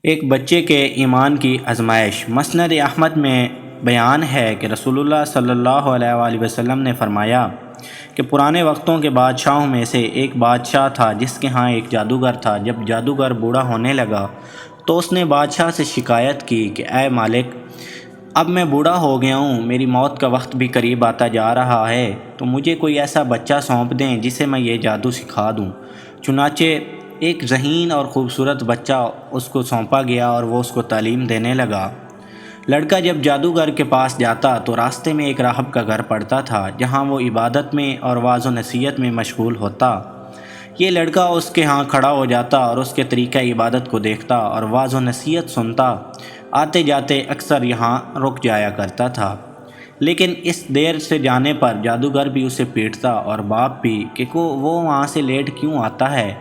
ایک بچے کے ایمان کی آزمائش۔ مسند احمد میں بیان ہے کہ رسول اللہ صلی اللہ علیہ وآلہ وسلم نے فرمایا کہ پرانے وقتوں کے بادشاہوں میں سے ایک بادشاہ تھا جس کے ہاں ایک جادوگر تھا۔ جب جادوگر بوڑھا ہونے لگا تو اس نے بادشاہ سے شکایت کی کہ اے مالک، اب میں بوڑھا ہو گیا ہوں، میری موت کا وقت بھی قریب آتا جا رہا ہے، تو مجھے کوئی ایسا بچہ سونپ دیں جسے میں یہ جادو سکھا دوں۔ چنانچہ ایک ذہین اور خوبصورت بچہ اس کو سونپا گیا اور وہ اس کو تعلیم دینے لگا۔ لڑکا جب جادوگر کے پاس جاتا تو راستے میں ایک راہب کا گھر پڑتا تھا جہاں وہ عبادت میں اور وعظ و نصیحت میں مشغول ہوتا۔ یہ لڑکا اس کے ہاں کھڑا ہو جاتا اور اس کے طریقہ عبادت کو دیکھتا اور وعظ و نصیحت سنتا۔ آتے جاتے اکثر یہاں رک جایا کرتا تھا، لیکن اس دیر سے جانے پر جادوگر بھی اسے پیٹتا اور باپ بھی کہ وہ وہاں سے لیٹ کیوں آتا ہے۔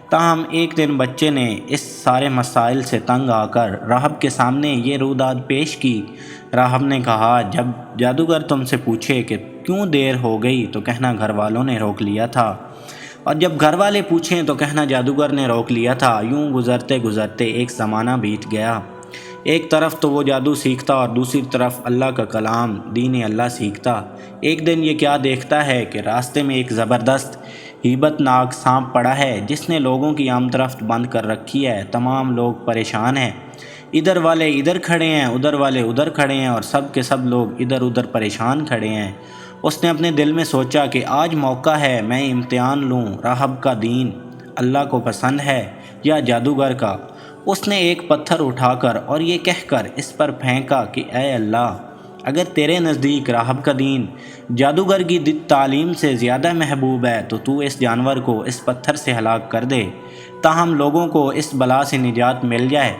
تاہم ایک دن بچے نے اس سارے مسائل سے تنگ آ کر راہب کے سامنے یہ روداد پیش کی۔ راہب نے کہا، جب جادوگر تم سے پوچھے کہ کیوں دیر ہو گئی تو کہنا گھر والوں نے روک لیا تھا، اور جب گھر والے پوچھیں تو کہنا جادوگر نے روک لیا تھا۔ یوں گزرتے گزرتے ایک زمانہ بیت گیا۔ ایک طرف تو وہ جادو سیکھتا اور دوسری طرف اللہ کا کلام دین اللہ سیکھتا۔ ایک دن یہ کیا دیکھتا ہے کہ راستے میں ایک زبردست ہیبت ناک سانپ پڑا ہے جس نے لوگوں کی آمد رفت بند کر رکھی ہے۔ تمام لوگ پریشان ہیں، ادھر والے ادھر کھڑے ہیں، ادھر والے ادھر کھڑے ہیں، اور سب کے سب لوگ ادھر ادھر پریشان کھڑے ہیں۔ اس نے اپنے دل میں سوچا کہ آج موقع ہے میں امتحان لوں، راہب کا دین اللہ کو پسند ہے یا جادوگر کا۔ اس نے ایک پتھر اٹھا کر اور یہ کہہ کر اس پر پھینکا کہ اے اللہ، اگر تیرے نزدیک راہب کا دین جادوگر کی تعلیم سے زیادہ محبوب ہے تو اس جانور کو اس پتھر سے ہلاک کر دے تاہم لوگوں کو اس بلا سے نجات مل جائے۔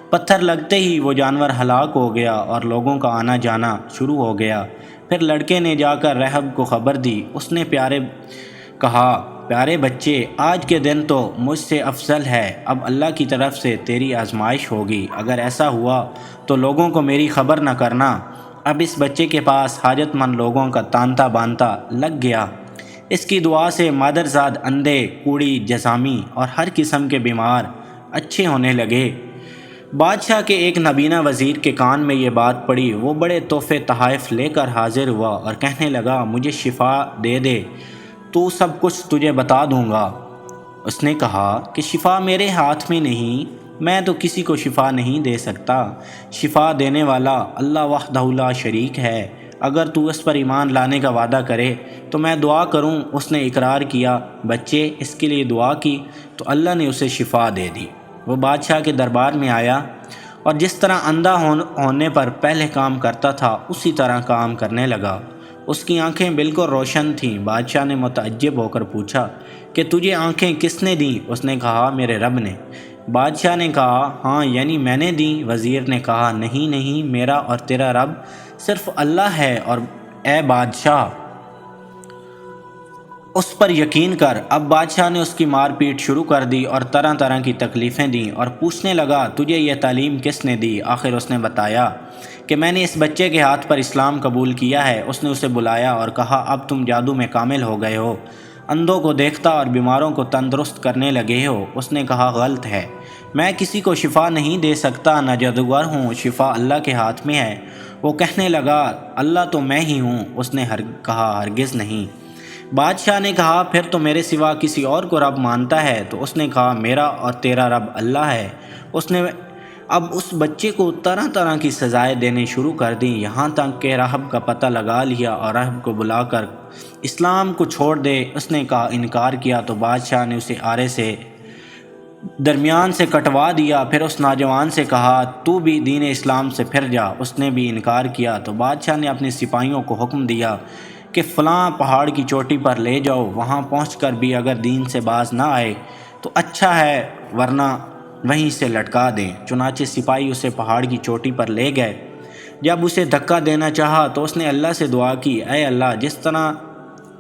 پتھر لگتے ہی وہ جانور ہلاک ہو گیا اور لوگوں کا آنا جانا شروع ہو گیا۔ پھر لڑکے نے جا کر راہب کو خبر دی۔ اس نے کہا، پیارے بچے، آج کے دن تو مجھ سے افضل ہے، اب اللہ کی طرف سے تیری آزمائش ہوگی۔ اگر ایسا ہوا تو لوگوں کو میری خبر نہ کرنا۔ اب اس بچے کے پاس حاجت مند لوگوں کا تانتا بانتا لگ گیا۔ اس کی دعا سے مادرزاد اندھے، کوڑی، جذامی اور ہر قسم کے بیمار اچھے ہونے لگے۔ بادشاہ کے ایک نابینا وزیر کے کان میں یہ بات پڑی۔ وہ بڑے تحفے تحائف لے کر حاضر ہوا اور کہنے لگا، مجھے شفا دے دے تو سب کچھ تجھے بتا دوں گا۔ اس نے کہا کہ شفا میرے ہاتھ میں نہیں، میں تو کسی کو شفا نہیں دے سکتا۔ شفا دینے والا اللہ وحدہ لا شریک ہے۔ اگر تو اس پر ایمان لانے کا وعدہ کرے تو میں دعا کروں۔ اس نے اقرار کیا۔ بچے اس کے لیے دعا کی تو اللہ نے اسے شفا دے دی۔ وہ بادشاہ کے دربار میں آیا اور جس طرح اندھا ہونے پر پہلے کام کرتا تھا اسی طرح کام کرنے لگا۔ اس کی آنکھیں بالکل روشن تھیں۔ بادشاہ نے متعجب ہو کر پوچھا کہ تجھے آنکھیں کس نے دیں؟ اس نے کہا، میرے رب نے۔ بادشاہ نے کہا، ہاں یعنی میں نے دیں؟ وزیر نے کہا، نہیں نہیں، میرا اور تیرا رب صرف اللہ ہے، اور اے بادشاہ اس پر یقین کر۔ اب بادشاہ نے اس کی مار پیٹ شروع کر دی اور طرح طرح کی تکلیفیں دیں اور پوچھنے لگا، تجھے یہ تعلیم کس نے دی؟ آخر اس نے بتایا کہ میں نے اس بچے کے ہاتھ پر اسلام قبول کیا ہے۔ اس نے اسے بلایا اور کہا، اب تم جادو میں کامل ہو گئے ہو، اندھوں کو دیکھتا اور بیماروں کو تندرست کرنے لگے ہو۔ اس نے کہا، غلط ہے، میں کسی کو شفا نہیں دے سکتا، نہ جادوگر ہوں، شفا اللہ کے ہاتھ میں ہے۔ وہ کہنے لگا، اللہ تو میں ہی ہوں۔ اس نے کہا، ہرگز نہیں۔ بادشاہ نے کہا، پھر تو میرے سوا کسی اور کو رب مانتا ہے؟ تو اس نے کہا، میرا اور تیرا رب اللہ ہے۔ اس نے اب اس بچے کو طرح طرح کی سزائیں دینے شروع کر دیں، یہاں تک کہ راہب کا پتہ لگا لیا اور راہب کو بلا کر اسلام کو چھوڑ دے۔ اس نے انکار کیا تو بادشاہ نے اسے آرے سے درمیان سے کٹوا دیا۔ پھر اس نوجوان سے کہا، تو بھی دین اسلام سے پھر جا۔ اس نے بھی انکار کیا تو بادشاہ نے اپنے سپاہیوں کو حکم دیا کہ فلاں پہاڑ کی چوٹی پر لے جاؤ، وہاں پہنچ کر بھی اگر دین سے باز نہ آئے تو اچھا ہے، ورنہ وہیں سے لٹکا دیں۔ چنانچہ سپاہی اسے پہاڑ کی چوٹی پر لے گئے۔ جب اسے دھکا دینا چاہا تو اس نے اللہ سے دعا کی، اے اللہ، جس طرح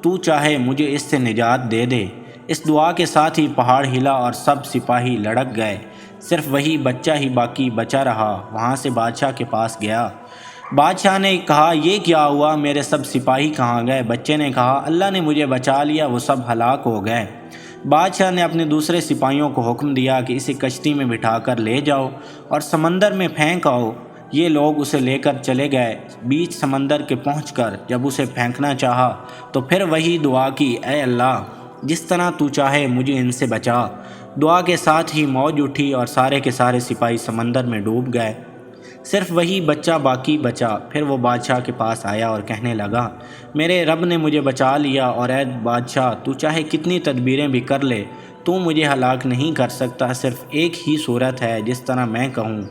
تو چاہے مجھے اس سے نجات دے دے۔ اس دعا کے ساتھ ہی پہاڑ ہلا اور سب سپاہی لڑک گئے، صرف وہی بچہ ہی باقی بچا رہا۔ وہاں سے بادشاہ کے پاس گیا۔ بادشاہ نے کہا، یہ کیا ہوا؟ میرے سب سپاہی کہاں گئے؟ بچے نے کہا، اللہ نے مجھے بچا لیا، وہ سب ہلاک ہو گئے۔ بادشاہ نے اپنے دوسرے سپاہیوں کو حکم دیا کہ اسے کشتی میں بٹھا کر لے جاؤ اور سمندر میں پھینک آؤ۔ یہ لوگ اسے لے کر چلے گئے۔ بیچ سمندر کے پہنچ کر جب اسے پھینکنا چاہا تو پھر وہی دعا کی، اے اللہ، جس طرح تو چاہے مجھے ان سے بچا۔ دعا کے ساتھ ہی موج اٹھی اور سارے کے سارے سپاہی سمندر میں ڈوب گئے، صرف وہی بچہ باقی بچا۔ پھر وہ بادشاہ کے پاس آیا اور کہنے لگا، میرے رب نے مجھے بچا لیا، اور اے بادشاہ، تو چاہے کتنی تدبیریں بھی کر لے، تو مجھے ہلاک نہیں کر سکتا۔ صرف ایک ہی صورت ہے جس طرح میں کہوں،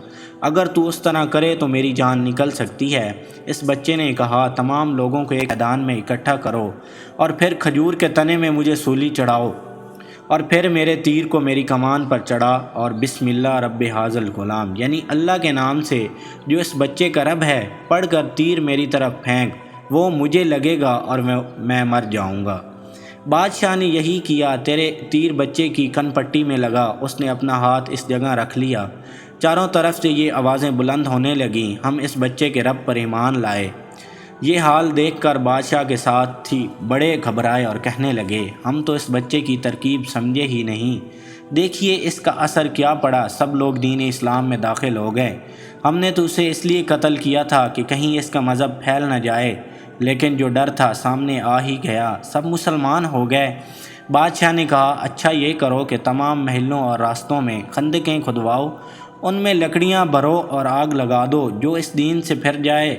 اگر تو اس طرح کرے تو میری جان نکل سکتی ہے۔ اس بچے نے کہا، تمام لوگوں کو ایک میدان میں اکٹھا کرو اور پھر کھجور کے تنے میں مجھے سولی چڑھاؤ، اور پھر میرے تیر کو میری کمان پر چڑھا اور بسم اللہ رب حاضل غلام، یعنی اللہ کے نام سے جو اس بچے کا رب ہے، پڑھ کر تیر میری طرف پھینک، وہ مجھے لگے گا اور میں مر جاؤں گا۔ بادشاہ نے یہی کیا، تیرے تیر بچے کی کن پٹی میں لگا۔ اس نے اپنا ہاتھ اس جگہ رکھ لیا۔ چاروں طرف سے یہ آوازیں بلند ہونے لگیں، ہم اس بچے کے رب پر ایمان لائے۔ یہ حال دیکھ کر بادشاہ کے ساتھی بڑے گھبرائے اور کہنے لگے، ہم تو اس بچے کی ترکیب سمجھے ہی نہیں، دیکھیے اس کا اثر کیا پڑا، سب لوگ دین اسلام میں داخل ہو گئے۔ ہم نے تو اسے اس لیے قتل کیا تھا کہ کہیں اس کا مذہب پھیل نہ جائے، لیکن جو ڈر تھا سامنے آ ہی گیا، سب مسلمان ہو گئے۔ بادشاہ نے کہا، اچھا یہ کرو کہ تمام محلوں اور راستوں میں خندقیں کھدواؤ، ان میں لکڑیاں بھرو اور آگ لگا دو، جو اس دین سے پھر جائے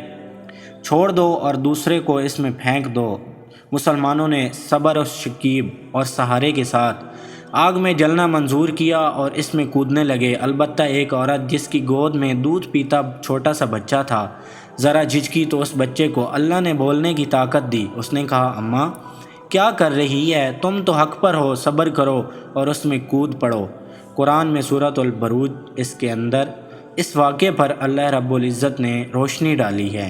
چھوڑ دو اور دوسرے کو اس میں پھینک دو۔ مسلمانوں نے صبر و شکیب اور سہارے کے ساتھ آگ میں جلنا منظور کیا اور اس میں کودنے لگے۔ البتہ ایک عورت جس کی گود میں دودھ پیتا چھوٹا سا بچہ تھا، ذرا جھجکی تو اس بچے کو اللہ نے بولنے کی طاقت دی۔ اس نے کہا، اماں کیا کر رہی ہے؟ تم تو حق پر ہو، صبر کرو اور اس میں کود پڑو۔ قرآن میں سورۃ البروج اس کے اندر اس واقعے پر اللہ رب العزت نے روشنی ڈالی ہے۔